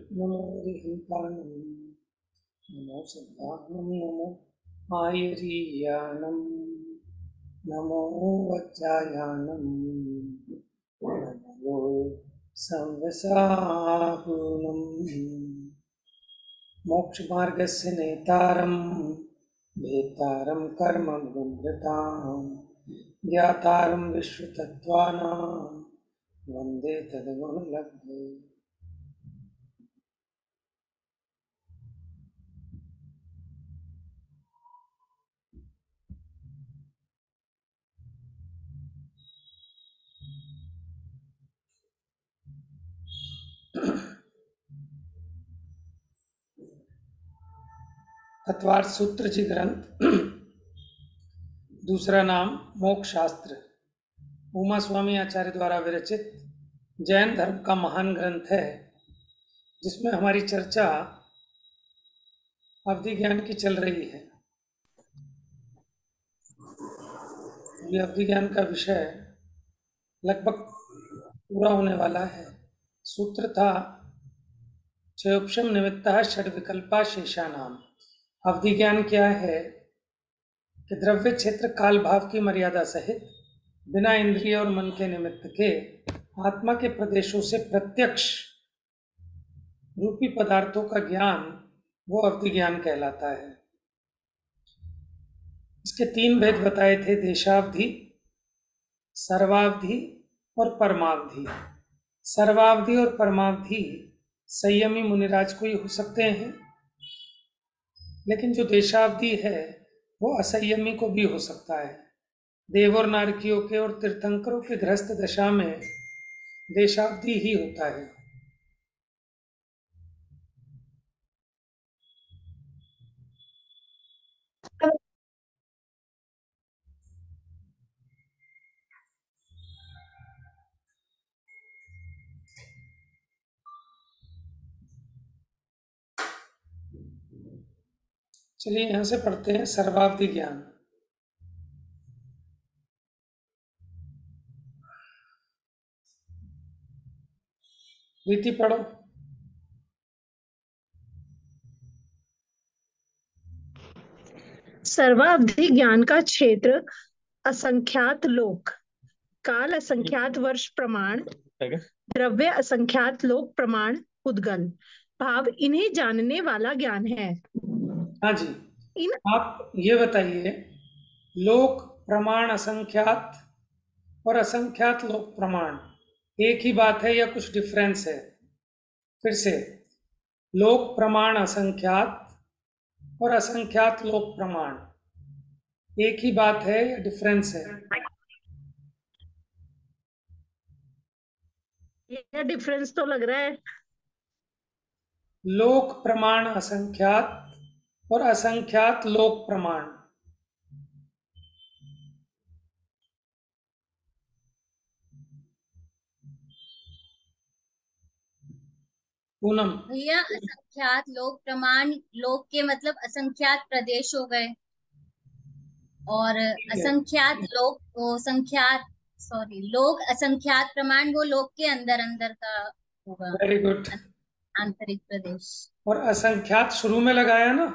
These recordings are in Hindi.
नमो हरिहंताणं नमो सिद्धाणं नमो आयरीयाणं नमो वज्रायाणं नमो संवसाहुनं मोक्षमार्गस्य नेतारं भेतारं कर्मभूभृतां ज्ञातारं विश्वतत्त्वानां वन्दे तद्गुणलब्धे। तत्वार्थ सूत्र जी ग्रंथ, दूसरा नाम मोक्ष शास्त्र, उमा स्वामी आचार्य द्वारा विरचित जैन धर्म का महान ग्रंथ है, जिसमें हमारी चर्चा अवधि ज्ञान की चल रही है। ये अवधि ज्ञान का विषय लगभग पूरा होने वाला है। सूत्र था चयोपशम निमित्तः षड विकल्पा शेषानाम। अवधि ज्ञान क्या है कि द्रव्य क्षेत्र काल भाव की मर्यादा सहित बिना इंद्रिय और मन के निमित्त के आत्मा के प्रदेशों से प्रत्यक्ष रूपी पदार्थों का ज्ञान वो अवधि ज्ञान कहलाता है। इसके तीन भेद बताए थे, देशावधि, सर्वावधि और परमावधि। सर्वावधि और परमावधि संयमी मुनिराज को ही हो सकते हैं, लेकिन जो देशावधि है वो असंयमी को भी हो सकता है। देव और नारकियों के और तीर्थंकरों के गृहस्थ दशा में देशावधि ही होता है। चलिए यहां से पढ़ते हैं सर्वावधि ज्ञान। रीति पढ़ो। सर्वावधि ज्ञान का क्षेत्र असंख्यात लोक, काल असंख्यात वर्ष प्रमाण, द्रव्य असंख्यात लोक प्रमाण, उद्गल भाव, इन्हें जानने वाला ज्ञान है। हाँ जी, आप ये बताइए, लोक प्रमाण असंख्यात और असंख्यात लोक प्रमाण एक ही बात है या कुछ डिफरेंस है? फिर से, लोक प्रमाण असंख्यात और असंख्यात लोक प्रमाण एक ही बात है या डिफरेंस है? ये डिफरेंस तो लग रहा है। लोक प्रमाण असंख्यात और असंख्यात लोक प्रमाण। पूनम भैया, असंख्यात लोक प्रमाण, लोक के मतलब असंख्यात प्रदेश हो गए, और असंख्यात लोक वो संख्यात लोक असंख्यात प्रमाण वो लोक के अंदर अंदर का होगा। Very good. आंतरिक प्रदेश। और असंख्यात शुरू में लगाया ना,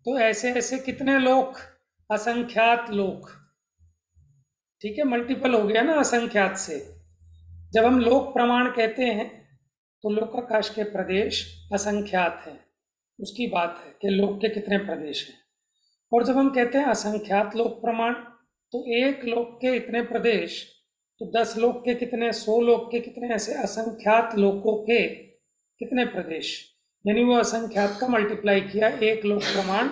तो ऐसे ऐसे कितने लोक? असंख्यात लोक, ठीक है, मल्टीपल हो गया ना असंख्यात से। जब हम लोक प्रमाण कहते हैं तो लोकाकाश के प्रदेश असंख्यात हैं, उसकी बात है कि लोक के कितने प्रदेश हैं। और जब हम कहते हैं असंख्यात लोक प्रमाण, तो एक लोक के इतने प्रदेश, तो 10 लोक के कितने, 100 लोक के कितने, ऐसे असंख्यात लोकों के कितने प्रदेश, यानी वो असंख्यात का मल्टीप्लाई किया एक लोक प्रमाण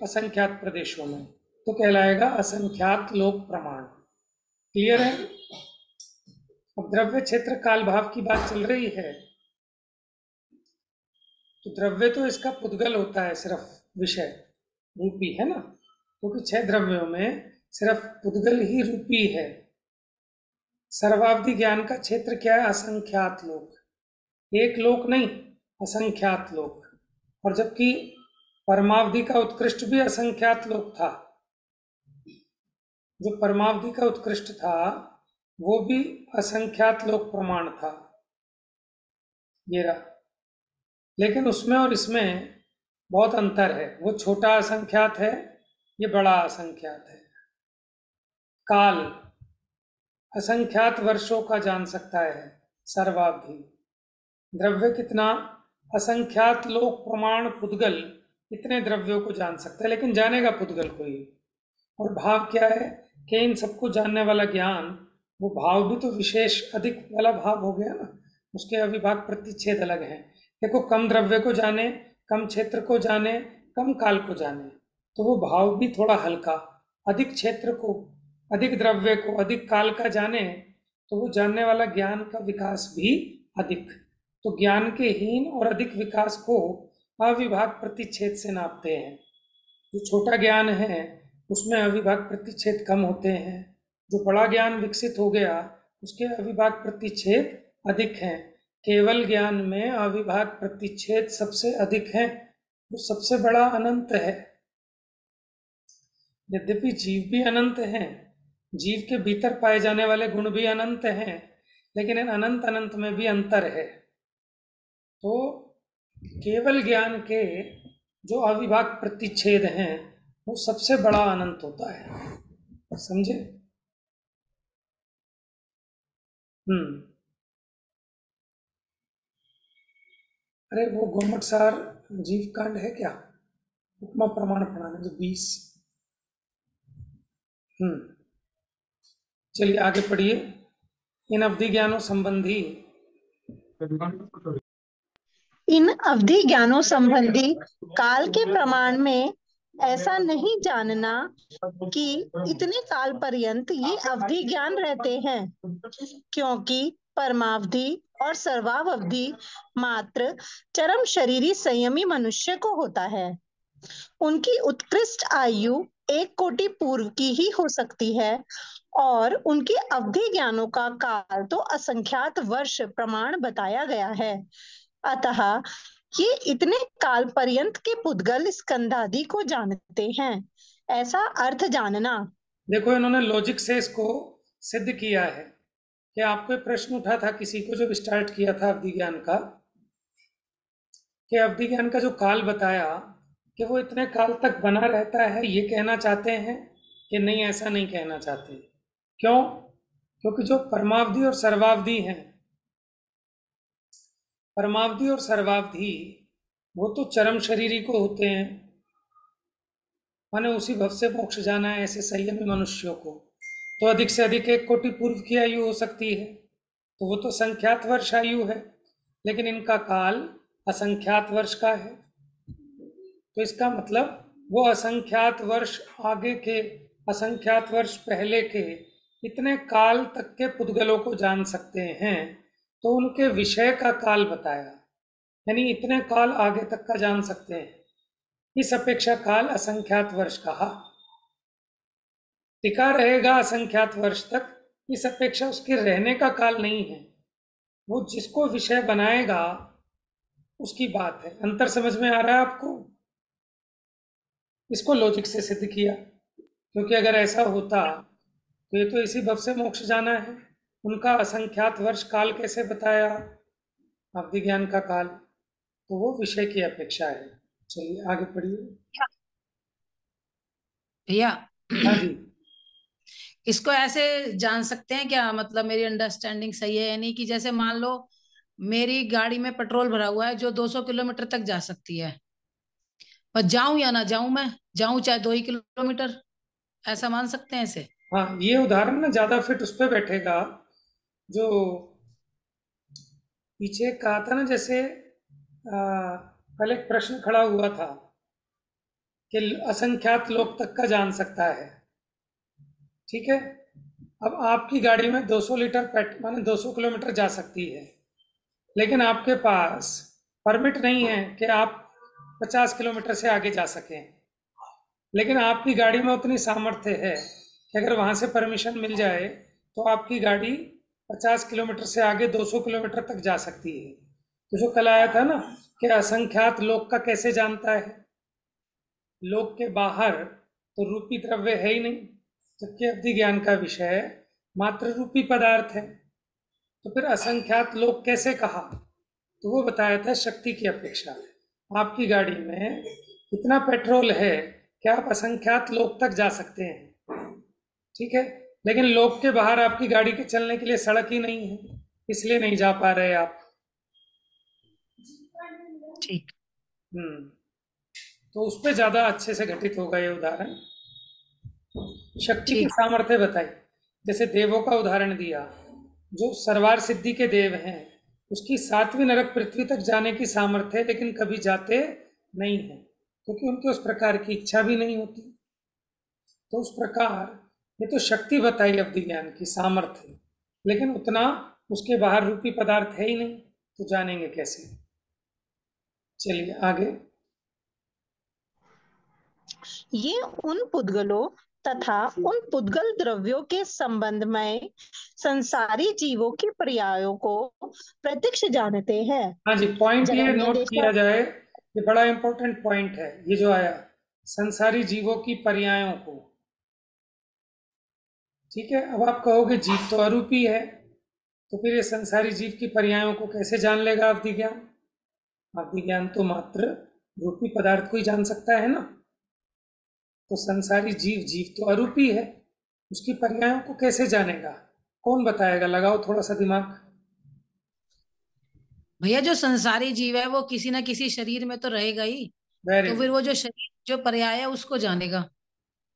असंख्यात प्रदेशों में, तो कहलाएगा असंख्यात लोक प्रमाण। क्लियर है? अब द्रव्य क्षेत्र काल भाव की बात चल रही है, तो द्रव्य तो इसका पुद्गल होता है, सिर्फ विषय रूपी है ना, क्योंकि 6 द्रव्यों में सिर्फ पुद्गल ही रूपी है। सर्वावधि ज्ञान का क्षेत्र क्या है? असंख्यात लोक, एक लोक नहीं, असंख्यात लोक। और जबकि परमावधि का उत्कृष्ट भी असंख्यात लोक था, जो परमावधि का उत्कृष्ट था वो भी असंख्यात लोक प्रमाण था। ये रहा, लेकिन उसमें और इसमें बहुत अंतर है। वो छोटा असंख्यात है, ये बड़ा असंख्यात है। काल असंख्यात वर्षों का जान सकता है, सर्वावधि। द्रव्य कितना, असंख्यात लोक प्रमाण पुद्गल इतने द्रव्यों को जान सकता है, लेकिन जानेगा पुद्गल को ही। और भाव क्या है कि इन सबको जानने वाला ज्ञान, वो भाव भी तो विशेष अधिक वाला भाव हो गया ना, उसके अविभाग प्रतिच्छेद अलग हैं। देखो, कम द्रव्य को जाने, कम क्षेत्र को जाने, कम काल को जाने, तो वो भाव भी थोड़ा हल्का। अधिक क्षेत्र को, अधिक द्रव्य को, अधिक काल का जाने, तो वो जानने वाला ज्ञान का विकास भी अधिक। तो ज्ञान के हीन और अधिक विकास को अविभाग प्रतिच्छेद से नापते हैं। जो छोटा ज्ञान है उसमें अविभाग प्रतिच्छेद कम होते हैं, जो बड़ा ज्ञान विकसित हो गया उसके अविभाग प्रतिच्छेद अधिक हैं। केवल ज्ञान में अविभाग प्रतिच्छेद सबसे अधिक है, वो सबसे बड़ा अनंत है। यद्यपि जीव भी अनंत हैं, जीव के भीतर पाए जाने वाले गुण भी अनंत हैं, लेकिन इन अनंत अनंत में भी अंतर है। तो केवल ज्ञान के जो अविभाग प्रतिच्छेद हैं वो सबसे बड़ा अनंत होता है, समझे? अरे वो गोमट सार जीव कांड है क्या, उपमा प्रमाण प्रणाली जो 20। चलिए आगे पढ़िए। इन अवधि ज्ञानों संबंधी, इन अवधि ज्ञानों संबंधी काल के प्रमाण में ऐसा नहीं जानना कि इतने काल पर्यंत ये अवधि ज्ञान रहते हैं, क्योंकि परमावधि और सर्वावधि मात्र चरम शरीरी संयमी मनुष्य को होता है। उनकी उत्कृष्ट आयु 1 कोटि पूर्व की ही हो सकती है और उनकी अवधि ज्ञानों का काल तो असंख्यात वर्ष प्रमाण बताया गया है। अतः ये इतने काल पर्यंत के पुद्गल स्कंधादि को जानते हैं, ऐसा अर्थ जानना। देखो, इन्होंने लॉजिक से इसको सिद्ध किया है कि आपको प्रश्न उठा था किसी को जब स्टार्ट किया था अवधि ज्ञान का, कि अवधि ज्ञान का जो काल बताया कि वो इतने काल तक बना रहता है, ये कहना चाहते हैं कि नहीं, ऐसा नहीं कहना चाहते। क्यों? क्योंकि जो परमावधि और सर्वावधि हैं, परमावधि और सर्वावधि वो तो चरम शरीरी को होते हैं, माने उसी भव से मोक्ष जाना है ऐसे संयमी मनुष्यों को, तो अधिक से अधिक 1 कोटि पूर्व की आयु हो सकती है, तो वो तो संख्यात वर्ष आयु है। लेकिन इनका काल असंख्यात वर्ष का है, तो इसका मतलब वो असंख्यात वर्ष आगे के, असंख्यात वर्ष पहले के इतने काल तक के पुद्गलों को जान सकते हैं, तो उनके विषय का काल बताया, यानी इतने काल आगे तक का जान सकते हैं। इस अपेक्षा काल असंख्यात वर्ष कहा। टिका रहेगा असंख्यात वर्ष तक, इस अपेक्षा उसके रहने का काल नहीं है। वो जिसको विषय बनाएगा उसकी बात है। अंतर समझ में आ रहा है आपको? इसको लॉजिक से सिद्ध किया, क्योंकि अगर ऐसा होता तो ये तो इसी भव से मोक्ष जाना है, उनका असंख्यात वर्ष काल कैसे बताया, अवधि ज्ञान का काल, तो वो विषय की अपेक्षा है। चलिए आगे पढ़िए भैया। हाँ जी। इसको ऐसे जान सकते हैं क्या, मतलब मेरी अंडरस्टैंडिंग सही है यानी कि जैसे मान लो मेरी गाड़ी में पेट्रोल भरा हुआ है जो 200 किलोमीटर तक जा सकती है, पर जाऊं या ना जाऊं, मैं जाऊं चाहे 2 ही किलोमीटर, ऐसा मान सकते हैं इसे? हाँ, ये उदाहरण ना ज्यादा फिट उस पर बैठेगा जो पीछे कहा था ना, जैसे कल एक प्रश्न खड़ा हुआ था कि असंख्यात लोग तक का जान सकता है, ठीक है। अब आपकी गाड़ी में 200 लीटर माने 200 किलोमीटर जा सकती है, लेकिन आपके पास परमिट नहीं है कि आप 50 किलोमीटर से आगे जा सकें। लेकिन आपकी गाड़ी में उतनी सामर्थ्य है कि अगर वहाँ से परमिशन मिल जाए तो आपकी गाड़ी 50 किलोमीटर से आगे 200 किलोमीटर तक जा सकती है। तो जो कल आया था ना कि असंख्यात लोक का कैसे जानता है, लोक के बाहर तो रूपी द्रव्य है ही नहीं, जबकि अवधि ज्ञान का विषय मात्र रूपी पदार्थ है, तो फिर असंख्यात लोक कैसे कहा? तो वो बताया था शक्ति की अपेक्षा। आपकी गाड़ी में इतना पेट्रोल है कि आप असंख्यात लोग तक जा सकते हैं, ठीक है, लेकिन लोग के बाहर आपकी गाड़ी के चलने के लिए सड़क ही नहीं है, इसलिए नहीं जा पा रहे आप। ठीक। तो उस पर ज्यादा अच्छे से घटित होगा ये उदाहरण। शक्ति की ठीक। सामर्थ्य बताई, जैसे देवों का उदाहरण दिया, जो सरवार सिद्धि के देव हैं, उसकी 7वीं नरक पृथ्वी तक जाने की सामर्थ्य है, लेकिन कभी जाते नहीं है क्योंकि उनके उस प्रकार की इच्छा भी नहीं होती। तो उस प्रकार ये तो शक्ति बताई अवधि ज्ञान की सामर्थ्य, लेकिन उतना उसके बाहर रूपी पदार्थ है ही नहीं, तो जानेंगे कैसे। चलिए आगे। ये उन पुद्गलों तथा उन पुद्गल द्रव्यों के संबंध में संसारी जीवों के पर्यायों को प्रत्यक्ष जानते हैं। हाँ जी, पॉइंट ये जगन्य नोट देशा- किया जाए, ये बड़ा इंपॉर्टेंट पॉइंट है ये जो आया, संसारी जीवों की पर्यायों को। ठीक है, अब आप कहोगे जीव तो अरूपी है, तो फिर ये संसारी जीव की पर्यायों को कैसे जान लेगा अवधि ज्ञान? अवधि ज्ञान तो मात्र रूपी पदार्थ को ही जान सकता है ना। तो संसारी जीव तो अरूपी है, उसकी पर्यायों को कैसे जानेगा? कौन बताएगा? लगाओ थोड़ा सा दिमाग। भैया जो संसारी जीव है वो किसी ना किसी शरीर में तो रहेगा ही, वेरी तो फिर वो जो शरीर जो पर्याय है उसको जानेगा।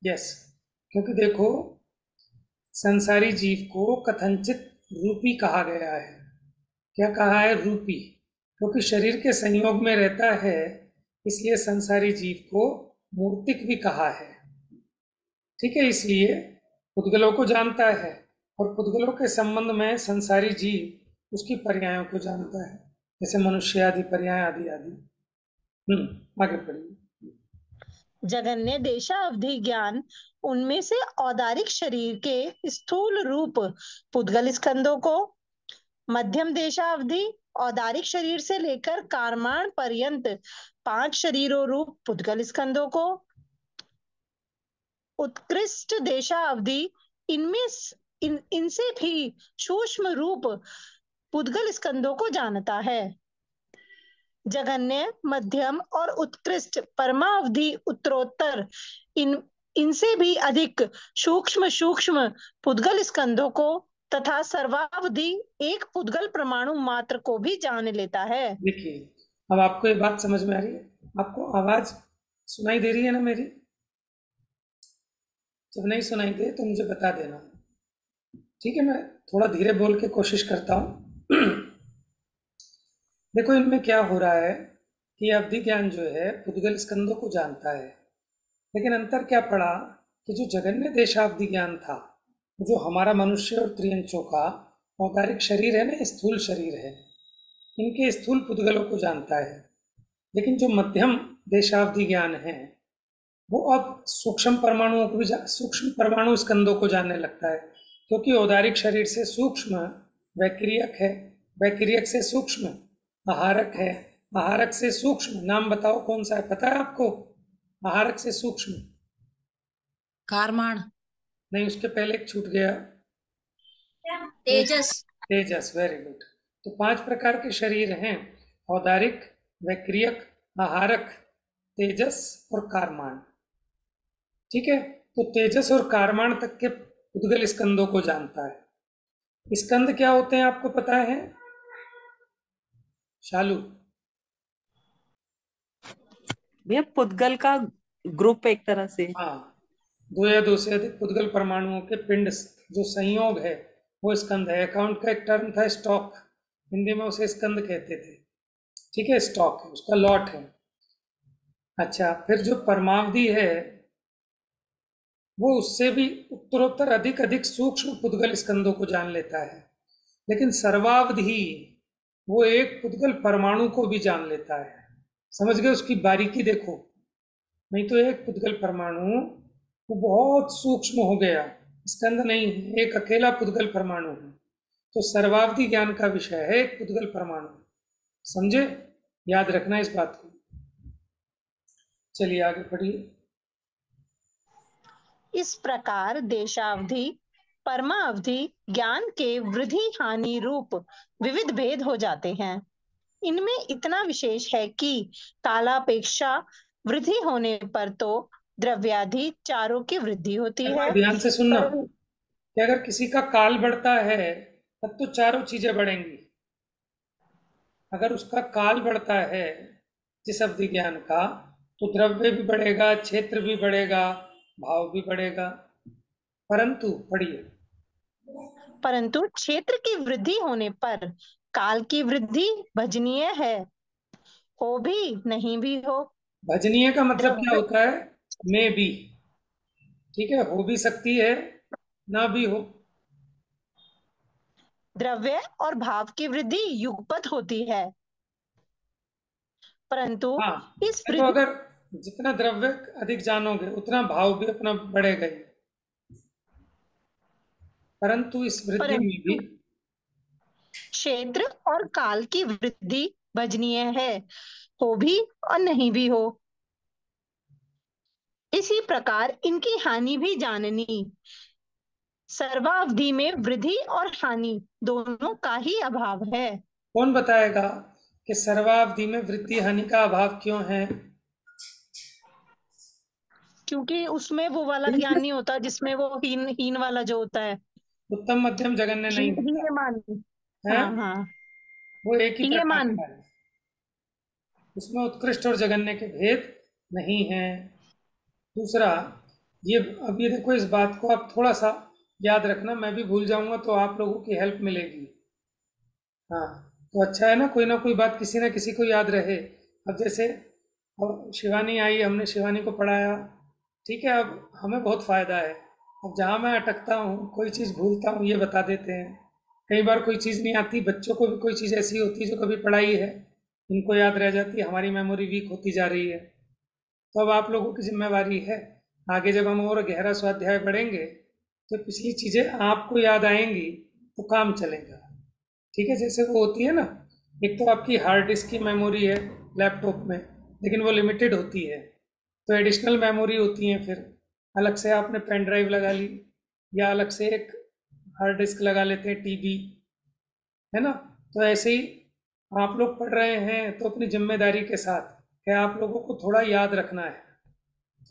यस, क्योंकि देखो संसारी जीव को कथनचित रूपी कहा गया है। क्या कहा है? रूपी, क्योंकि शरीर के संयोग में रहता है, इसलिए संसारी जीव को मूर्तिक भी कहा है। ठीक है, इसलिए पुद्गलों को जानता है और पुद्गलों के संबंध में संसारी जीव उसकी पर्यायों को जानता है, जैसे मनुष्य आदि पर्याय आदि आदि। आगे पढ़िए। जगन्य देशावधि ज्ञान उनमें से औदारिक शरीर के स्थूल रूप पुद्गल स्कंदों को, मध्यम देशावधि औदारिक शरीर से लेकर कारमाण पर्यंत 5 शरीरों रूप पुद्गल स्कंदों को, उत्कृष्ट देशावधि इनसे भी सूक्ष्म रूप पुद्गल स्कंदों को जानता है। जगन्य, मध्यम और उत्कृष्ट परमावधि उत्तरोत्तर इनसे भी अधिक सूक्ष्म पुद्गल स्कंदों को तथा सर्वावधि एक पुद्गल परमाणु मात्र को भी जान लेता है। देखिए, अब आपको ये बात समझ में आ रही है? आपको आवाज सुनाई दे रही है ना मेरी? जब नहीं सुनाई दे तो मुझे बता देना, ठीक है? मैं थोड़ा धीरे बोल के कोशिश करता हूँ। देखो इनमें क्या हो रहा है कि अवधि ज्ञान जो है पुद्गल स्कंदों को जानता है, लेकिन अंतर क्या पड़ा कि जो जगन्य देशावधि ज्ञान था, जो हमारा मनुष्य और त्रियंचों का औदारिक शरीर है ना, स्थूल शरीर है, इनके स्थूल पुद्गलों को जानता है। लेकिन जो मध्यम देशावधि ज्ञान है वो अब सूक्ष्म परमाणुओं को भी सूक्ष्म परमाणु स्कंदों को जानने लगता है, क्योंकि औदारिक शरीर से सूक्ष्म वैक्रियक है, वैक्रियक से सूक्ष्म आहारक है, आहारक से सूक्ष्म, नाम बताओ कौन सा है? पता है आपको? आहारक से सूक्ष्म कारमाण नहीं, उसके पहले एक छूट गया, तेजस। तेजस। Very good. तो 5 प्रकार के शरीर हैं, औदारिक, वैक्रियक, आहारक, तेजस और कारमान। ठीक है, तो तेजस और कारमान तक के पुद्गल स्कंदों को जानता है। स्कंद क्या होते हैं आपको पता है शालू? भैया पुद्गल का ग्रुप एक तरह से। हाँ, 2 या 2 से अधिक पुद्गल परमाणुओं के पिंड जो संयोग है वो स्कंद है। अकाउंट का एक टर्म था स्टॉक, हिंदी में उसे स्कंद कहते थे। ठीक है, स्टॉक है, उसका लॉट है। अच्छा, फिर जो परमावधि है वो उससे भी उत्तरोत्तर अधिक सूक्ष्म पुद्गल स्कंदों को जान लेता है, लेकिन सर्वावधि वो एक पुद्गल परमाणु को भी जान लेता है। समझ गए उसकी बारीकी? देखो, नहीं तो एक पुद्गल परमाणु वो बहुत सूक्ष्म हो गया, स्कंद नहीं है, एक अकेला पुद्गल परमाणु है। तो सर्वावधि ज्ञान का विषय है एक पुद्गल परमाणु। समझे? याद रखना इस बात को। चलिए आगे पढ़िए। इस प्रकार देशावधि परमावधि ज्ञान के वृद्धि हानि रूप विविध भेद हो जाते हैं। इनमें इतना विशेष है कि कालापेक्षा वृद्धि होने पर तो द्रव्यादि चारों की वृद्धि होती है, ध्यान से सुनना पर कि अगर किसी का काल बढ़ता है तब तो चारों चीजें बढ़ेंगी। अगर उसका काल बढ़ता है जिस अवधि ज्ञान का, तो द्रव्य भी बढ़ेगा, क्षेत्र भी बढ़ेगा, भाव भी बढ़ेगा। परंतु पढ़िए, परंतु क्षेत्र की वृद्धि होने पर काल की वृद्धि भजनीय है, हो भी नहीं भी हो। भजनीय का मतलब क्या द्रव्य होता है? में भी, ठीक है, हो भी सकती है, ना भी हो। द्रव्य और भाव की वृद्धि युगपत होती है, परंतु हाँ, इस तो वृद्धि अगर जितना द्रव्य अधिक जानोगे उतना भाव भी अपना बढ़ेगा ही। परंतु इस वृद्धि में भी, परंतु क्षेत्र और काल की वृद्धि भजनीय है, हो भी और नहीं भी हो। इसी प्रकार इनकी हानि भी जाननी। सर्वावधि में वृद्धि और हानि दोनों का ही अभाव है। कौन बताएगा कि सर्वावधि में वृद्धि हानि का अभाव क्यों है? क्योंकि उसमें वो वाला ज्ञान नहीं होता जिसमें वो हीन हीन वाला जो होता है। उत्तम मध्यम जघन्य नहीं होता हीयमान। है, हाँ हाँ। वो एक ही प्रकार हीयमान। का है। उसमें उत्कृष्ट और जघन्य के भेद नहीं है। दूसरा, ये अब ये देखो, इस बात को आप थोड़ा सा याद रखना, मैं भी भूल जाऊंगा तो आप लोगों की हेल्प मिलेगी। हाँ, तो अच्छा है ना कोई बात किसी ना किसी को याद रहे। अब जैसे अब शिवानी आई, हमने शिवानी को पढ़ाया, ठीक है, अब हमें बहुत फ़ायदा है। अब जहाँ मैं अटकता हूँ, कोई चीज़ भूलता हूँ, ये बता देते हैं। कई बार कोई चीज़ नहीं आती, बच्चों को भी कोई चीज़ ऐसी होती है जो कभी पढ़ाई है, इनको याद रह जाती है, हमारी मेमोरी वीक होती जा रही है। तो अब आप लोगों की जिम्मेवारी है, आगे जब हम और गहरा स्वाध्याय बढ़ेंगे तो पिछली चीज़ें आपको याद आएंगी, तो काम चलेगा। ठीक है, जैसे वो होती है ना, एक तो आपकी हार्ड डिस्क की मेमोरी है लैपटॉप में, लेकिन वो लिमिटेड होती है, तो एडिशनल मेमोरी होती हैं, फिर अलग से आपने पेन ड्राइव लगा ली, या अलग से एक हार्ड डिस्क लगा लेते हैं, टीबी, है ना। तो ऐसे ही आप लोग पढ़ रहे हैं तो अपनी जिम्मेदारी के साथ कि आप लोगों को थोड़ा याद रखना है।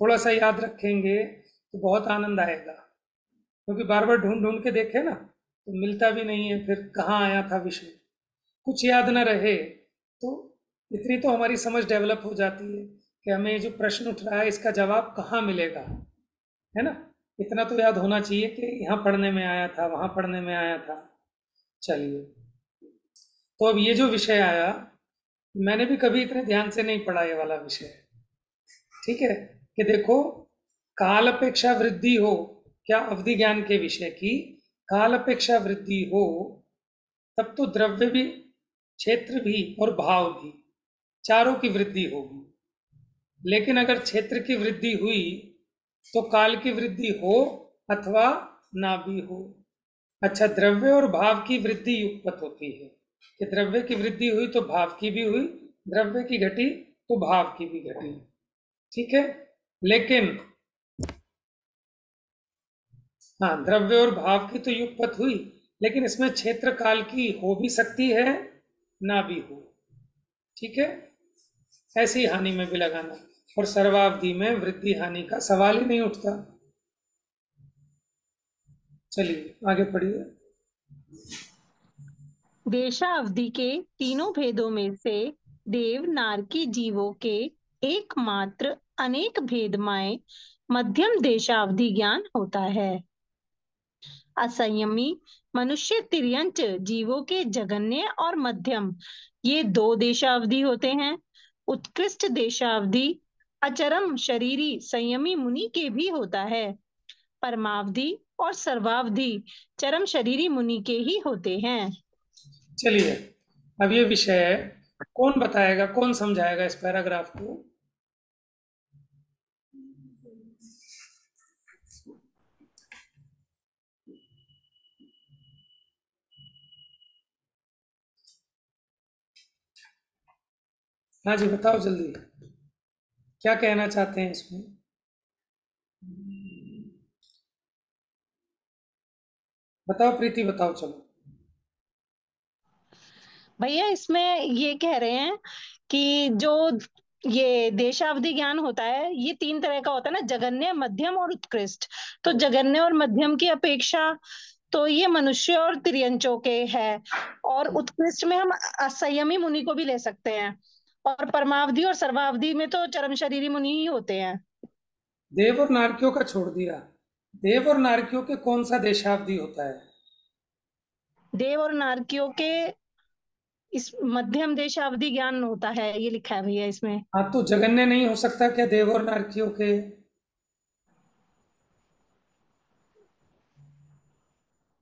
थोड़ा सा याद रखेंगे तो बहुत आनंद आएगा, क्योंकि बार बार ढूंढ ढूंढ के देखे ना तो मिलता भी नहीं है, फिर कहाँ आया था विषय, कुछ याद ना रहे तो इतनी तो हमारी समझ डेवलप हो जाती है कि हमें ये जो प्रश्न उठ रहा है इसका जवाब कहाँ मिलेगा, है ना। इतना तो याद होना चाहिए कि यहाँ पढ़ने में आया था, वहाँ पढ़ने में आया था। चलिए, तो अब ये जो विषय आया, मैंने भी कभी इतने ध्यान से नहीं पढ़ा ये वाला विषय, ठीक है, कि देखो, काल अपेक्षा वृद्धि हो, क्या अवधि ज्ञान के विषय की काल अपेक्षा वृद्धि हो, तब तो द्रव्य भी, क्षेत्र भी और भाव भी, चारों की वृद्धि होगी। लेकिन अगर क्षेत्र की वृद्धि हुई तो काल की वृद्धि हो अथवा ना भी हो। अच्छा, द्रव्य और भाव की वृद्धि युगपत होती है, कि द्रव्य की वृद्धि हुई तो भाव की भी हुई, द्रव्य की घटी तो भाव की भी घटी, ठीक है। लेकिन हाँ, द्रव्य और भाव की तो युगपत हुई, लेकिन इसमें क्षेत्र काल की हो भी सकती है, ना भी हो, ठीक है। ऐसी हानि में भी लगाना, और सर्वावधि में वृद्धि हानि का सवाल ही नहीं उठता। चलिए आगे पढ़िए। देशावधि के तीनों भेदों में से देव नारकी जीवों के एकमात्र अनेक भेदमय मध्यम देशावधि ज्ञान होता है। असंयमी मनुष्य तिर्यंच जीवों के जघन्य और मध्यम, ये दो देशावधि होते हैं। उत्कृष्ट देशावधि अचरम शरीरी संयमी मुनि के भी होता है। परमावधि और सर्वावधि चरम शरीरी मुनि के ही होते हैं। चलिए, अब ये विषय है, कौन बताएगा, कौन समझाएगा इस पैराग्राफ को? हाँ जी, बताओ जल्दी, क्या कहना चाहते हैं इसमें? बताओ प्रीति, बताओ, चलो। भैया इसमें ये कह रहे हैं कि जो ये देशावधि ज्ञान होता है ये 3 तरह का होता है ना, जगन्य, मध्यम और उत्कृष्ट। तो जगन्य और मध्यम की अपेक्षा तो ये मनुष्य और तिर्यंचों के है, और उत्कृष्ट में हम असंयमी मुनि को भी ले सकते हैं, और परमावधि और सर्वावधि में तो चरम शरीरी मुनि ही होते हैं। देव और नारकियों का छोड़ दिया। देव और नारकियों के कौन सा देशावधि होता है? देव और नारकियों के इस मध्यम देशावधि ज्ञान होता है, ये लिखा है भैया इसमें। हाँ, तो जगन्य नहीं हो सकता क्या देव और नारकियों के?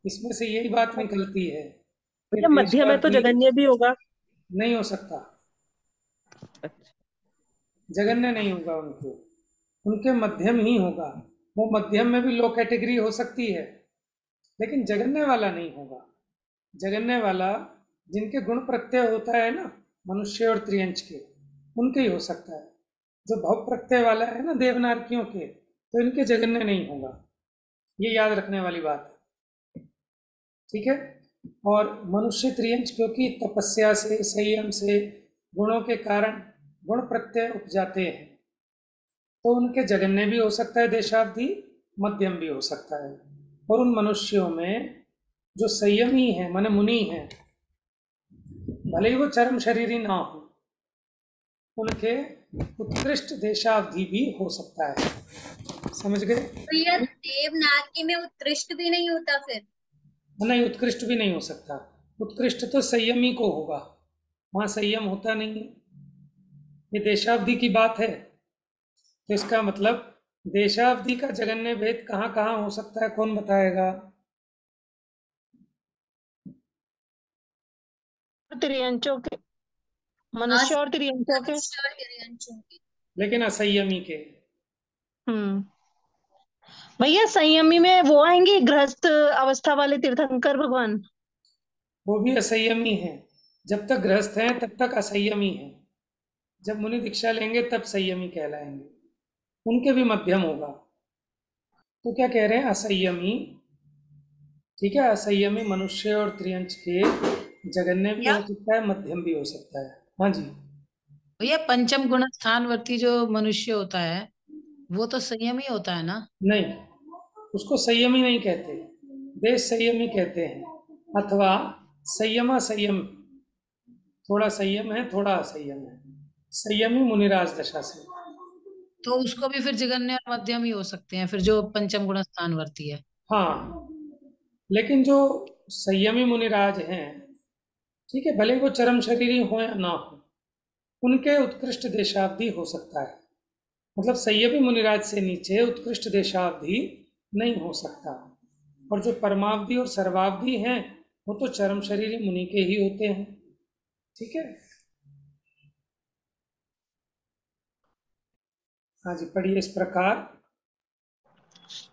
इसमें से यही बात निकलती है कि भैया मध्यम है तो देशावधि जगन्य भी होगा। नहीं हो सकता, जगन्य नहीं होगा उनको, उनके मध्यम ही होगा। वो मध्यम में भी लो कैटेगरी हो सकती है, लेकिन जगन्य वाला नहीं होगा। जगन्य वाला जिनके गुण प्रत्यय होता है ना, मनुष्य और त्रियंच के, उनके ही हो सकता है। जो भव प्रत्यय वाला है ना देवनारकियों के, तो इनके जगन्य नहीं होगा। ये याद रखने वाली बात है, ठीक है। और मनुष्य त्रियंच क्योंकि तपस्या से, संयम से, गुणों के कारण गुण प्रत्यय उपजाते हैं, तो उनके जगन्य भी हो सकता है देशावधि, मध्यम भी हो सकता है। और उन मनुष्यों में जो संयमी है, माने मुनि है, भले ही वो चरम शरीरी ना हो, उनके उत्कृष्ट देशावधि भी हो सकता है। समझ गए? तो यह देवनागरी में उत्कृष्ट भी नहीं होता फिर? नहीं, उत्कृष्ट भी नहीं हो सकता। उत्कृष्ट तो संयमी को होगा, वहां संयम होता नहीं है। ये देशावधि की बात है, तो इसका मतलब देशावधि का जगन्य भेद कहाँ कहाँ हो सकता है, कौन बताएगा? त्रियंचों के, मनुष्य और त्रियंचों के। मनुष्य और तिर्यंचों की। लेकिन असंयमी के। हम्म। भैया संयमी में वो आएंगे गृहस्थ अवस्था वाले तीर्थंकर भगवान। वो भी असंयमी है। जब तक गृहस्थ हैं तब तक असंयमी है, जब मुनि दीक्षा लेंगे तब संयमी कहलाएंगे। उनके भी मध्यम होगा। तो क्या कह रहे हैं? असंयमी, ठीक है। असंयमी मनुष्य और त्रियंच के जगन्य भी हो सकता है, मध्यम भी हो सकता है। हाँ जी। भैया पंचम गुण स्थानवर्ती जो मनुष्य होता है वो तो संयमी होता है ना? नहीं, उसको संयमी नहीं कहते, देश संयमी कहते हैं, अथवा संयमा संयम, थोड़ा संयम है थोड़ा असंयम है, संयमी मुनिराज दशा से। तो उसको भी फिर जगन्य और मध्यम ही हो सकते हैं फिर, जो पंचम गुण स्थानवर्ती है। हाँ, लेकिन जो संयमी मुनिराज हैं, ठीक है, भले वो चरम शरीरी हो या ना हो, उनके उत्कृष्ट देशावधि हो सकता है। मतलब संयमी मुनिराज से नीचे उत्कृष्ट देशावधि नहीं हो सकता। और जो परमावधि और सर्वावधि हैं, वो तो चरम शरीरी मुनि के ही होते हैं, ठीक है। हाँ जी, पढ़िए।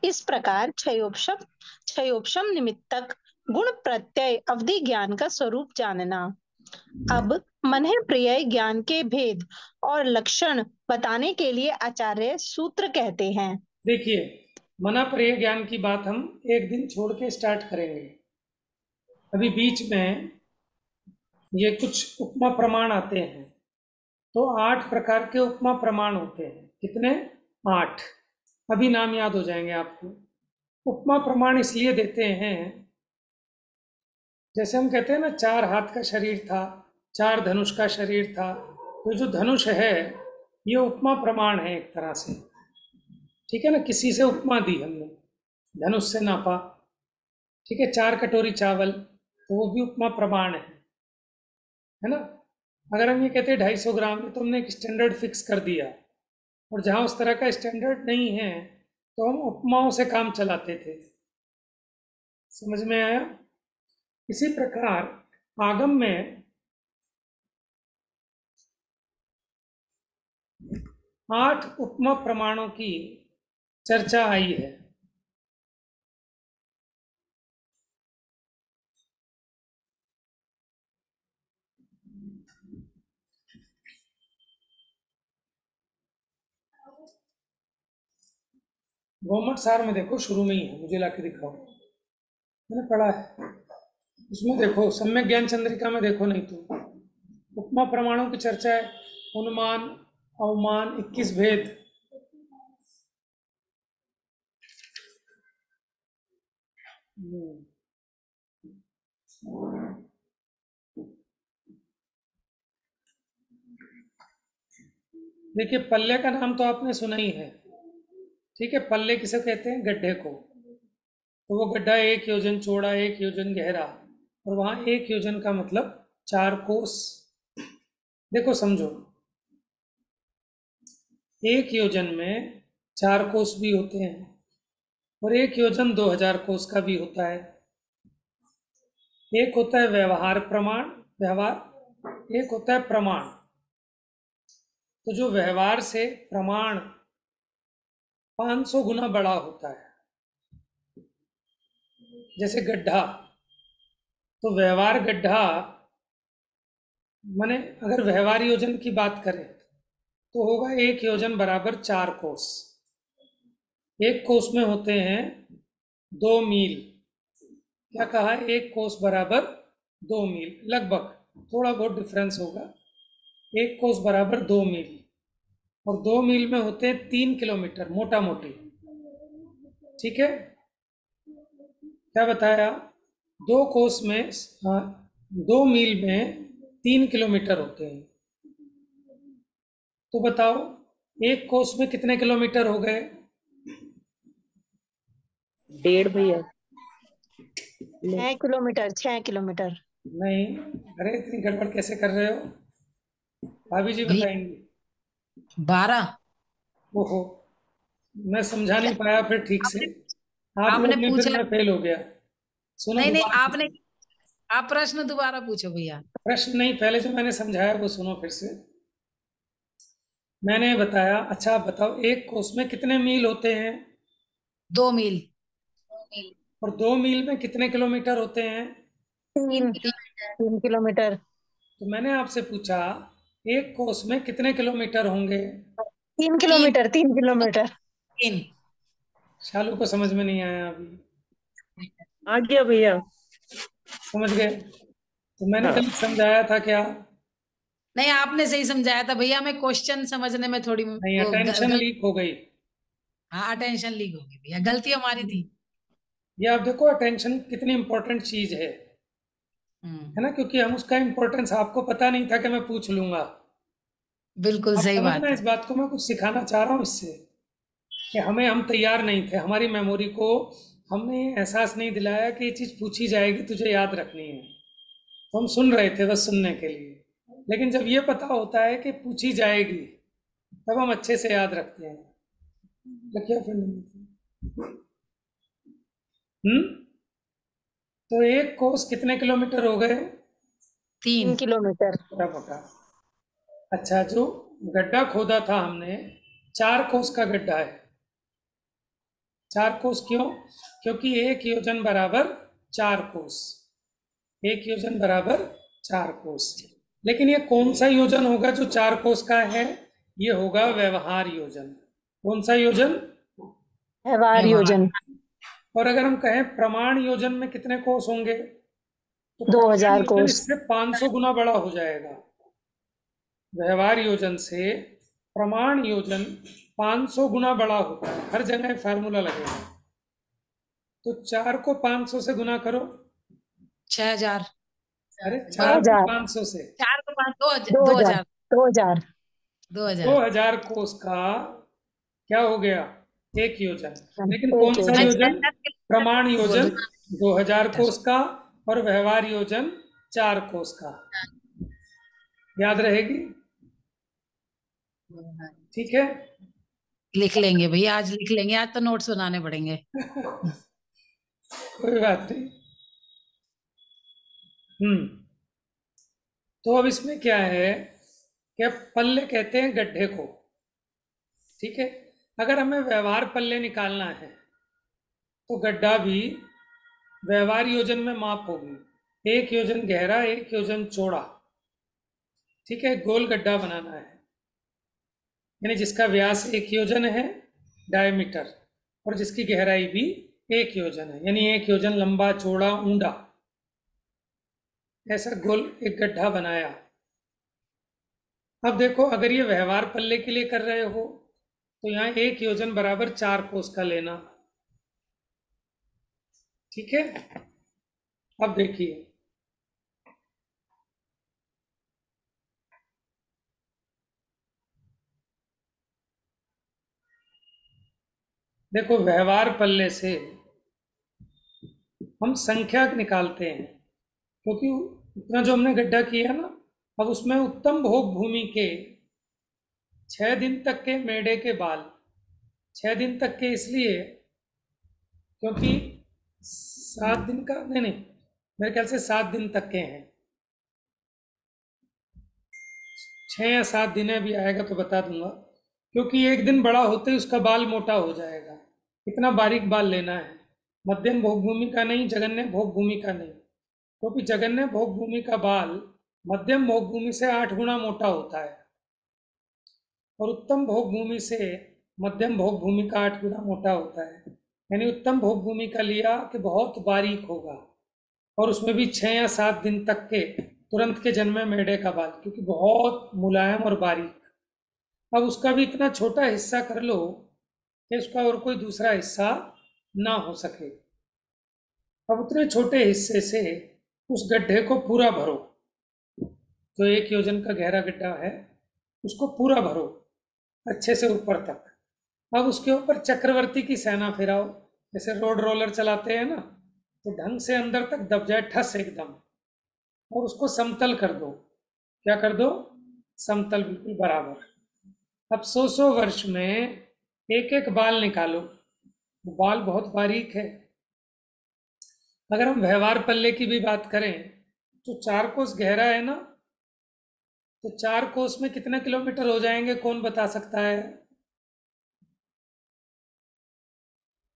इस प्रकार क्षयोपशम निमित्तक गुण प्रत्यय अवधि ज्ञान का स्वरूप जानना। अब मन प्रिय ज्ञान के भेद और लक्षण बताने के लिए आचार्य सूत्र कहते हैं। देखिए, मना प्रिय ज्ञान की बात हम एक दिन छोड़ के स्टार्ट करेंगे। अभी बीच में ये कुछ उपमा प्रमाण आते हैं, तो 8 प्रकार के उपमा प्रमाण होते हैं। कितने? 8। अभी नाम याद हो जाएंगे आपको। उपमा प्रमाण इसलिए देते हैं, जैसे हम कहते हैं ना 4 हाथ का शरीर था, 4 धनुष का शरीर था, तो जो धनुष है ये उपमा प्रमाण है एक तरह से, ठीक है ना। किसी से उपमा दी हमने, धनुष से नापा, ठीक है। 4 कटोरी चावल, तो वो भी उपमा प्रमाण है ना। अगर हम ये कहते हैं 250 ग्राम, तो हमने एक स्टैंडर्ड फिक्स कर दिया। और जहाँ उस तरह का स्टैंडर्ड नहीं है, तो हम उपमाओं से काम चलाते थे। समझ में आया? इसी प्रकार आगम में 8 उपमा प्रमाणों की चर्चा आई है। गवर्नमेंट सार में देखो, शुरू में ही है, मुझे लाके दिखाओ, मैंने पढ़ा है। उसमें देखो, सम्यक ज्ञान चंद्रिका में देखो, नहीं तो उपमा प्रमाणों की चर्चा है, अनुमान, अवमान, 21 भेद। देखिए, पल्ले का नाम तो आपने सुना ही है, ठीक है। पल्ले किसे कहते हैं? गड्ढे को। तो वो गड्ढा 1 योजन चौड़ा, 1 योजन गहरा, और वहां 1 योजन का मतलब 4 कोस। देखो समझो, 1 योजन में 4 कोस भी होते हैं, और 1 योजन 2000 कोस का भी होता है। एक होता है व्यवहार प्रमाण, व्यवहार, एक होता है प्रमाण। तो जो व्यवहार से प्रमाण 500 गुना बड़ा होता है, जैसे गड्ढा, तो व्यवहार गड्ढा माने अगर व्यवहार योजन की बात करें तो होगा 1 योजन बराबर 4 कोस। 1 कोस में होते हैं 2 मील। क्या कहा? 1 कोस बराबर 2 मील, लगभग, थोड़ा बहुत डिफरेंस होगा। 1 कोस बराबर 2 मील, और 2 मील में होते हैं 3 किलोमीटर, मोटा मोटी, ठीक है। क्या बताया? 2 कोस में 2 मील में 3 किलोमीटर होते हैं। तो बताओ 1 कोस में कितने किलोमीटर हो गए? 1.5 भैया। 6 किलोमीटर, 6 किलोमीटर। नहीं, अरे इतनी गड़बड़ कैसे कर रहे हो? भाभी जी बताएंगी। 12। ओहो, मैं समझा नहीं पाया फिर ठीक से। आप आपने लोग में फिर पूछा मैं फेल हो गया। सुनो, नहीं नहीं, दोबारा आपने, पूछो। आप प्रश्न दोबारा पूछो भैया। प्रश्न नहीं, पहले जो मैंने समझाया वो सुनो फिर से। मैंने बताया, अच्छा आप बताओ 1 कोस में कितने मील होते हैं? 2 मील। और 2 मील में कितने किलोमीटर होते हैं? 3 किलोमीटर। तो मैंने आपसे पूछा 1 कोस में कितने किलोमीटर होंगे? 3 किलोमीटर, 3 किलोमीटर। 3। शालू को समझ में नहीं आया अभी? आ गया भैया। समझ गए? तो मैंने हाँ। गलत समझाया था क्या? नहीं, आपने सही समझाया था भैया, मैं क्वेश्चन समझने में थोड़ी नहीं, वो अटेंशन लीक हो गई। हाँ, अटेंशन लीक होगी भैया, गलती हमारी थी। ये आप देखो अटेंशन कितनी इंपॉर्टेंट चीज है ना, क्योंकि हम उसका इंपॉर्टेंस आपको पता नहीं था कि मैं पूछ लूंगा। बिल्कुल आप सही समझना बात है। इस बात को, मैं कुछ सिखाना चाह रहा हूँ इससे, कि हम तैयार नहीं थे, हमारी मेमोरी को हमने एहसास नहीं दिलाया कि ये चीज़ पूछी जाएगी, तुझे याद रखनी है। तो हम सुन रहे थे बस सुनने के लिए, लेकिन जब ये पता होता है कि पूछी जाएगी तब हम अच्छे से याद रखते हैं। तो क्या फिर तो 1 कोस कितने किलोमीटर हो गए? 3 3 किलोमीटर। मोटा मोटा। अच्छा, जो गड्ढा खोदा था हमने 4 कोस का गड्ढा है। 4 कोस क्यों? क्योंकि 1 योजन बराबर 4 कोस। 1 योजन बराबर 4 कोस। लेकिन ये कौन सा योजन होगा जो 4 कोस का है? ये होगा व्यवहार योजन। कौन सा योजन? व्यवहार योजन। और अगर हम कहें प्रमाण योजन में कितने कोस होंगे, तो प्रमाण 2000 योजन कोस। इससे 500 गुना बड़ा हो जाएगा। व्यवहार योजन से प्रमाण योजन 500 गुना बड़ा होता है। हर जगह फार्मूला लगेगा। तो 4 को 500 से गुना करो। 6000। अरे 4 को 500 से 4 को 5, 2000। 2000। 2000 कोस का क्या हो गया? 1 योजन। लेकिन कौन सा योजन। योजन? प्रमाण योजन 2000 मीटर। कोस का, और व्यवहार योजन 4 कोस का। याद रहेगी? ठीक है। लिख लेंगे भैया, आज लिख लेंगे, आज तो नोट्स बनाने पड़ेंगे। कोई बात नहीं। तो अब इसमें क्या है कि पल्ले कहते हैं गड्ढे को, ठीक है। अगर हमें व्यवहार पल्ले निकालना है तो गड्ढा भी व्यवहार योजन में माप होगी। 1 योजन गहरा, 1 योजन चौड़ा, ठीक है। गोल गड्ढा बनाना है, यानी जिसका व्यास 1 योजन है डायमीटर, और जिसकी गहराई भी 1 योजन है, यानी 1 योजन लंबा चौड़ा ऊंडा। ऐसा गोल एक गड्ढा बनाया। अब देखो, अगर ये व्यवहार पल्ले के लिए कर रहे हो तो यहाँ 1 योजन बराबर 4 कोस का लेना। ठीक है, अब देखिए, देखो व्यवहार पल्ले से हम संख्या निकालते हैं, क्योंकि इतना जो हमने गड्ढा किया ना, अब उसमें उत्तम भोग भूमि के 6 दिन तक के मेढ़े के बाल, 6 दिन तक के इसलिए क्योंकि 7 दिन का, नहीं नहीं, मेरे ख्याल से 7 दिन तक के हैं, 6 या 7 दिन भी आएगा तो बता दूंगा, क्योंकि एक दिन बड़ा होते ही उसका बाल मोटा हो जाएगा। इतना बारीक बाल लेना है, मध्यम भोग भूमि का नहीं, जघन्य भोग भूमि का नहीं, क्योंकि जघन्य भोग भूमि का बाल मध्यम भोग भूमि से 8 गुना मोटा होता है, और उत्तम भोग भूमि से मध्यम भोग भूमि का 8 गुना मोटा होता है। यानी उत्तम भोग भूमि का लिया कि बहुत बारीक होगा, और उसमें भी 6 या 7 दिन तक के तुरंत के जन्मे मेढ़े का बाल, क्योंकि बहुत मुलायम और बारीक। अब उसका भी इतना छोटा हिस्सा कर लो कि उसका और कोई दूसरा हिस्सा ना हो सके। अब उतने छोटे हिस्से से उस गड्ढे को पूरा भरो, जो 1 योजन का गहरा गड्ढा है उसको पूरा भरो अच्छे से ऊपर तक। अब उसके ऊपर चक्रवर्ती की सेना फिराओ, जैसे रोड रोलर चलाते हैं ना, तो ढंग से अंदर तक दब जाए ठस एकदम, और उसको समतल कर दो। क्या कर दो? समतल, बिल्कुल बराबर। अब 100 वर्ष में एक एक बाल निकालो, बाल बहुत बारीक है। अगर हम व्यवहार पल्ले की भी बात करें तो 4 कोस गहरा है ना, तो 4 कोस में कितने किलोमीटर हो जाएंगे, कौन बता सकता है?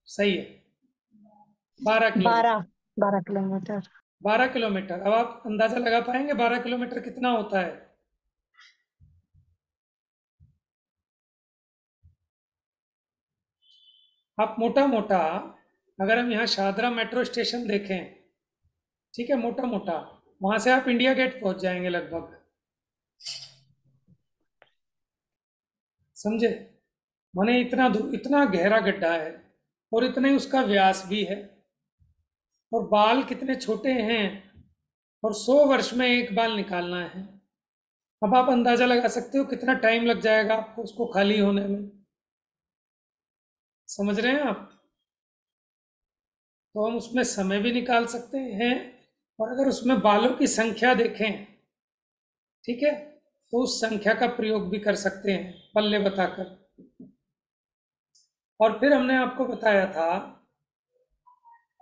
सही है, 12 किलोमीटर। 12 किलोमीटर। 12 किलोमीटर। अब आप अंदाजा लगा पाएंगे 12 किलोमीटर कितना होता है? आप मोटा मोटा, अगर हम यहाँ शाहदरा मेट्रो स्टेशन देखें, ठीक है, मोटा मोटा वहां से आप इंडिया गेट पहुंच जाएंगे लगभग, समझे? माने इतना दूर, इतना गहरा गड्ढा है, और इतना ही उसका व्यास भी है, और बाल कितने छोटे हैं, और 100 वर्ष में एक बाल निकालना है। अब आप अंदाजा लगा सकते हो कितना टाइम लग जाएगा आपको उसको खाली होने में। समझ रहे हैं आप? तो हम उसमें समय भी निकाल सकते हैं, और अगर उसमें बालों की संख्या देखें, ठीक है, तो उस संख्या का प्रयोग भी कर सकते हैं पल्ले बताकर। और फिर हमने आपको बताया था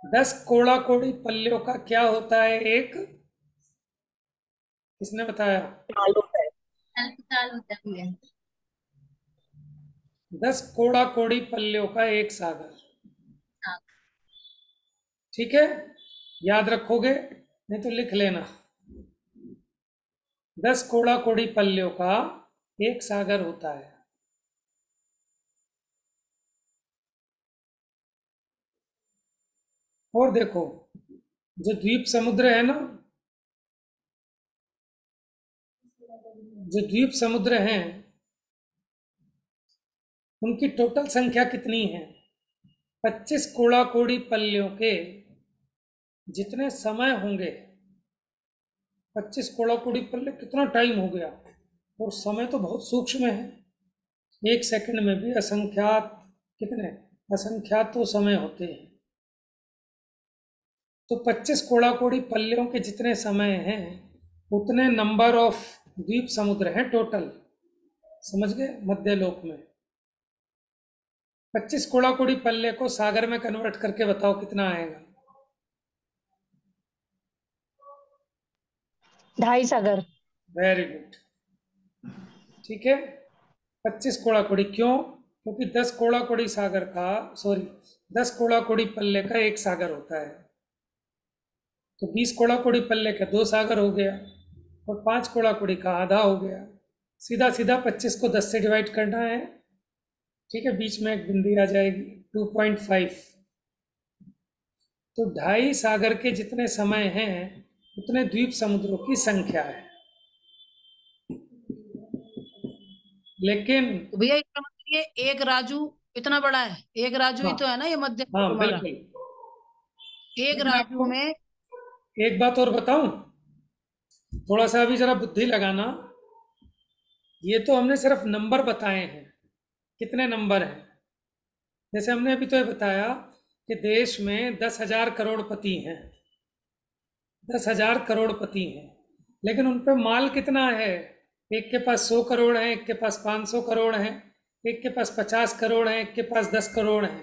10 कोड़ा कोड़ी पल्लियों का क्या होता है एक, किसने बताया? अल्पकाल होता है। 10 कोड़ा कोड़ी पल्लियों का एक सागर। ठीक है, याद रखोगे, नहीं तो लिख लेना। 10 कोड़ा कोड़ी पल्लियों का एक सागर होता है। और देखो, जो द्वीप समुद्र है ना, जो द्वीप समुद्र हैं, उनकी टोटल संख्या कितनी है? 25 कोड़ा कोड़ी पल्लियों के जितने समय होंगे, 25 कोड़ा कोड़ी पल्ले, कितना टाइम हो गया, और समय तो बहुत सूक्ष्म है, 1 सेकंड में भी असंख्यात, कितने असंख्यात तो समय होते हैं। तो 25 कोड़ा कोड़ी पल्लियों के जितने समय हैं उतने नंबर ऑफ द्वीप समुद्र हैं टोटल, समझ गए? मध्यलोक में 25 कोड़ा कोड़ी पल्ले को सागर में कन्वर्ट करके बताओ कितना आएगा? 2.5 सागर। वेरी गुड, ठीक है। 25 कोड़ा कोड़ी क्यों? क्योंकि 10 कोड़ा कोड़ी सागर का, सॉरी, 10 कोड़ा कोड़ी पल्ले का एक सागर होता है, तो 20 कोड़ा कोड़ी पल्ले का 2 सागर हो गया, और 5 कोड़ा कोड़ी का आधा हो गया। सीधा सीधा 25 को 10 से डिवाइड करना है, ठीक है, बीच में एक बिंदी आ जाएगी 2.5। तो 2.5 सागर के जितने समय हैं उतने द्वीप समुद्रों की संख्या है। लेकिन तो भैया इसका मतलब ये एक राजू इतना बड़ा है, एक राजू ही हाँ तो है ना ये मध्य हाँ हमारा, बिल्कुल। एक लेकिन राजू आपको में। एक बात और बताऊं, थोड़ा सा अभी जरा बुद्धि लगाना। ये तो हमने सिर्फ नंबर बताए हैं, कितने नंबर हैं। जैसे हमने अभी तो ये बताया कि देश में 10,000 करोड़पति हैं, 10,000 करोड़पति हैं, लेकिन उन पे माल कितना है? एक के पास 100 करोड़ है, एक के पास 500 करोड़ है, एक के पास 50 करोड़ है, एक के पास 10 करोड़ है।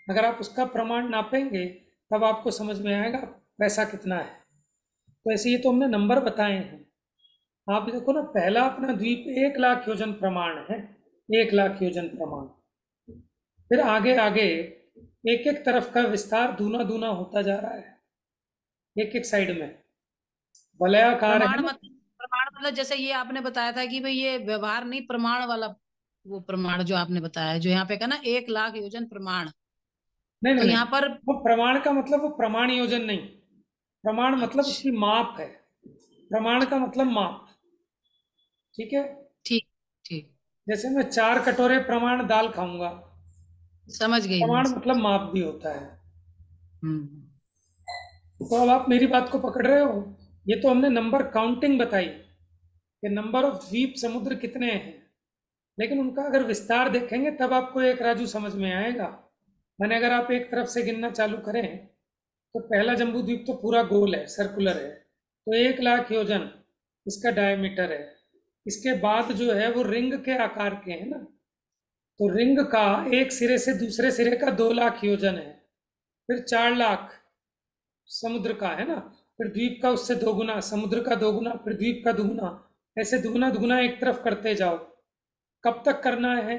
अगर आप उसका प्रमाण नापेंगे तब आपको समझ में आएगा पैसा कितना है। तो ऐसे ये तो हमने नंबर बताए हैं। आप देखो ना, पहला अपना द्वीप 1,00,000 योजन प्रमाण है, 1,00,000 योजन प्रमाण। फिर आगे आगे एक एक तरफ का विस्तार दूना दूना होता जा रहा है, एक एक साइड में वलयाकार है ना। प्रमाण मतलब जैसे ये आपने बताया था कि भाई ये व्यवहार नहीं, प्रमाण वाला वो प्रमाण जो आपने बताया, जो यहाँ पे का ना 1,00,000 योजन प्रमाण। नहीं तो नहीं यहाँ नहीं, पर वो प्रमाण का मतलब वो प्रमाण योजन नहीं, प्रमाण मतलब अच्छा, उसकी माप है। प्रमाण का मतलब माप, ठीक है। ठीक ठीक, जैसे मैं 4 कटोरे प्रमाण दाल खाऊंगा, समझ गई मैं। प्रमाण मतलब माप भी होता है। हम्म। तो अब आप मेरी बात को पकड़ रहे हो। ये तो हमने नंबर काउंटिंग बताई कि नंबर ऑफ द्वीप समुद्र कितने हैं, लेकिन उनका अगर विस्तार देखेंगे तब आपको एक राजू समझ में आएगा। मैंने अगर आप एक तरफ से गिनना चालू करें तो पहला जम्बू द्वीप तो पूरा गोल है, सर्कुलर है, तो 1,00,000 योजन इसका डायमीटर है। इसके बाद जो है वो रिंग के आकार के हैं ना, तो रिंग का एक सिरे से दूसरे सिरे का 2,00,000 योजन है। फिर 4,00,000 समुद्र का है ना, फिर द्वीप का उससे दोगुना, समुद्र का दोगुना, फिर द्वीप का दुगुना, ऐसे दुगुना दुगुना एक तरफ करते जाओ। कब तक करना है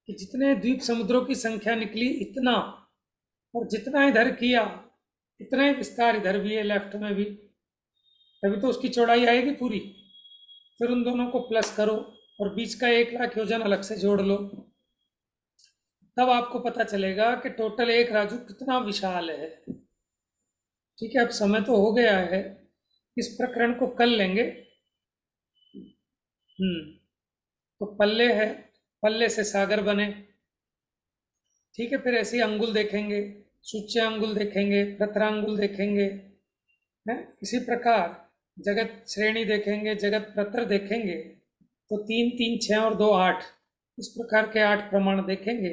कि जितने द्वीप समुद्रों की संख्या निकली इतना, और जितना इधर किया इतना ही विस्तार इधर भी है, लेफ्ट में भी, तभी तो उसकी चौड़ाई आएगी पूरी। फिर उन दोनों को प्लस करो और बीच का 1,00,000 योजन अलग से जोड़ लो, तब आपको पता चलेगा कि टोटल एक राजू कितना विशाल है। ठीक है, अब समय तो हो गया है, इस प्रकरण को कल लेंगे। तो पल्ले है, पल्ले से सागर बने। ठीक है, फिर ऐसे ही अंगुल देखेंगे, सूच्य अंगुल देखेंगे, प्रतरांगुल देखेंगे, है इसी प्रकार जगत श्रेणी देखेंगे, जगत प्रतर देखेंगे। तो 3 3 6 और 2 8, इस प्रकार के 8 प्रमाण देखेंगे।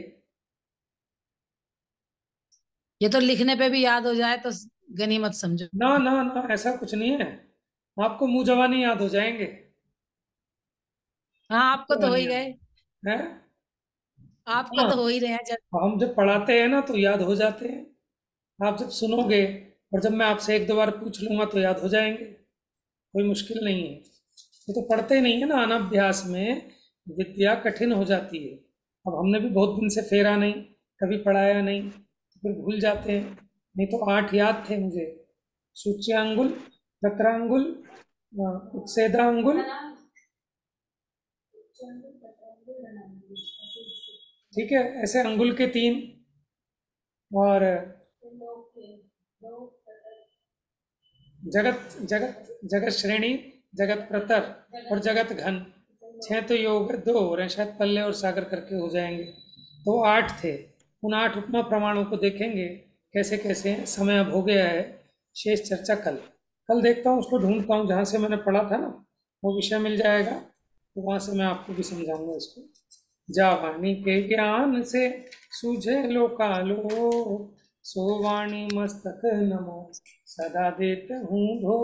ये तो लिखने पे भी याद हो जाए तो गनीमत समझो। ना ना ना, ऐसा कुछ नहीं है, आपको मुंह जवानी याद हो जाएंगे। हाँ, आपको तो हो ही जवानी गए, है। आपको हाँ, तो हो ही रहे हैं जब। हम जब पढ़ाते हैं ना तो याद हो जाते हैं। आप जब सुनोगे और जब मैं आपसे 1 2 बार पूछ लूंगा तो याद हो जाएंगे, कोई मुश्किल नहीं है। ये तो पढ़ते ही नहीं है ना, अनभ्यास में विद्या कठिन हो जाती है। अब हमने भी बहुत दिन से फेरा नहीं, कभी पढ़ाया नहीं, तो फिर भूल जाते हैं। नहीं तो 8 याद थे मुझे, सूच्यांगुल, प्रतरांगुल, उत्सेदांगुल, ठीक है, ऐसे अंगुल के 3, और जगत जगत जगत श्रेणी, जगत प्रतर और जगत घन, 6 तो योग 2 हो रहे हैं, शायद पल्ले और सागर करके हो जाएंगे। तो 8 थे। उन 8 उपमा प्रमाणों को देखेंगे कैसे कैसे हैं। समय अब हो गया है, शेष चर्चा कल। कल देखता हूँ, उसको ढूंढता हूँ जहाँ से मैंने पढ़ा था ना, वो विषय मिल जाएगा तो वहाँ से मैं आपको भी समझाऊंगा इसको। जा वाणी के ज्ञान से सूझे लोकालो, सो वाणी मस्तक नमो, सदा देते हूँ भो।